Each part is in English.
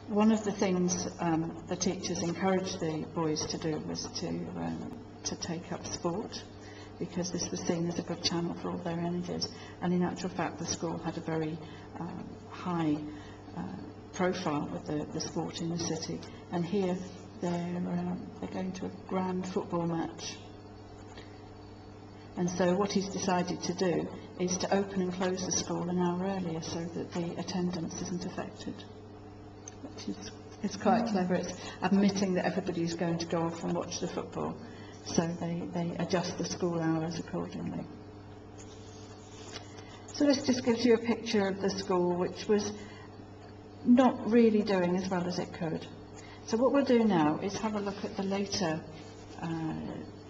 One of the things the teachers encouraged the boys to do was to take up sport, because this was seen as a good channel for all their energies. And in actual fact, the school had a very high profile with the sport in the city. And here they're going to a grand football match. And so what he's decided to do is to open and close the school an hour earlier so that the attendance isn't affected. Which is quite clever. It's admitting that everybody's going to go off and watch the football. So they adjust the school hours accordingly. So this just gives you a picture of the school, which was not really doing as well as it could. So what we'll do now is have a look at the later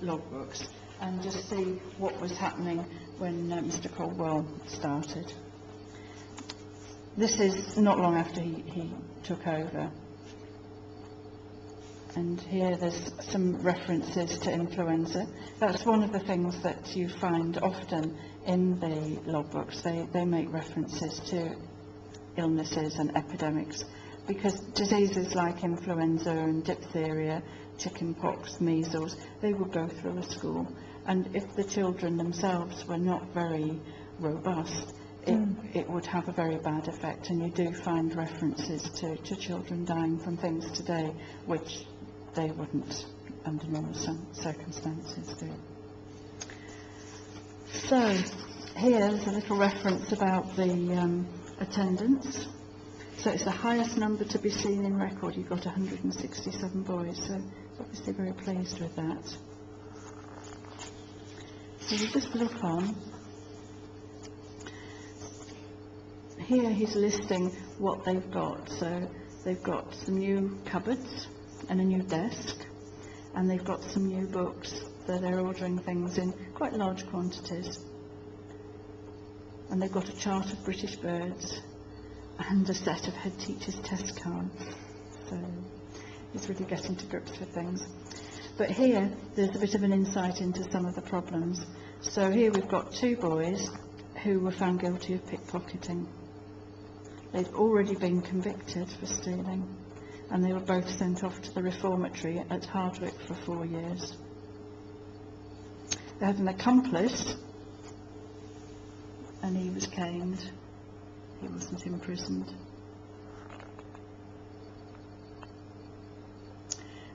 logbooks and just see what was happening when Mr. Caldwell started. This is not long after he took over. And here there's some references to influenza. That's one of the things that you find often in the logbooks. They make references to illnesses and epidemics, because diseases like influenza and diphtheria, chickenpox, measles, they would go through a school. And if the children themselves were not very robust, it would have a very bad effect. And you do find references to children dying from things today, which they wouldn't under normal circumstances do. So here's a little reference about the attendance. So it's the highest number to be seen in record. You've got 167 boys, so obviously very pleased with that. So we just look on. Here he's listing what they've got. So they've got some new cupboards and a new desk, and they've got some new books. So they're ordering things in quite large quantities. And they've got a chart of British birds and a set of head teacher's test cards. So he's really getting to grips with things. But here there's a bit of an insight into some of the problems. So here we've got two boys who were found guilty of pickpocketing. They'd already been convicted for stealing, and they were both sent off to the reformatory at Hardwick for 4 years. They had an accomplice, and he was caned. He wasn't imprisoned.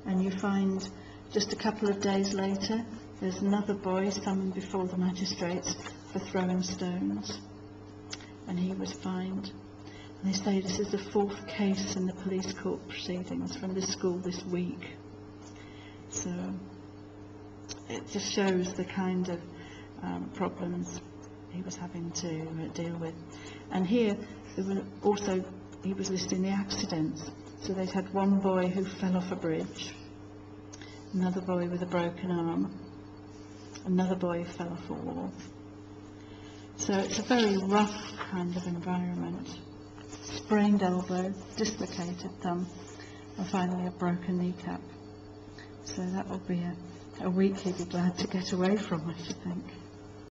And you find just a couple of days later, there's another boy summoned before the magistrates for throwing stones, and he was fined. And they say this is the 4th case in the police court proceedings from this school this week. So it just shows the kind of problems he was having to deal with. And here there were also, he was listing the accidents. So they'd had one boy who fell off a bridge, another boy with a broken arm, another boy who fell off a wall. So it's a very rough kind of environment. Sprained elbow, dislocated thumb, and finally a broken kneecap. So that will be a week he'd be glad to get away from, I should think.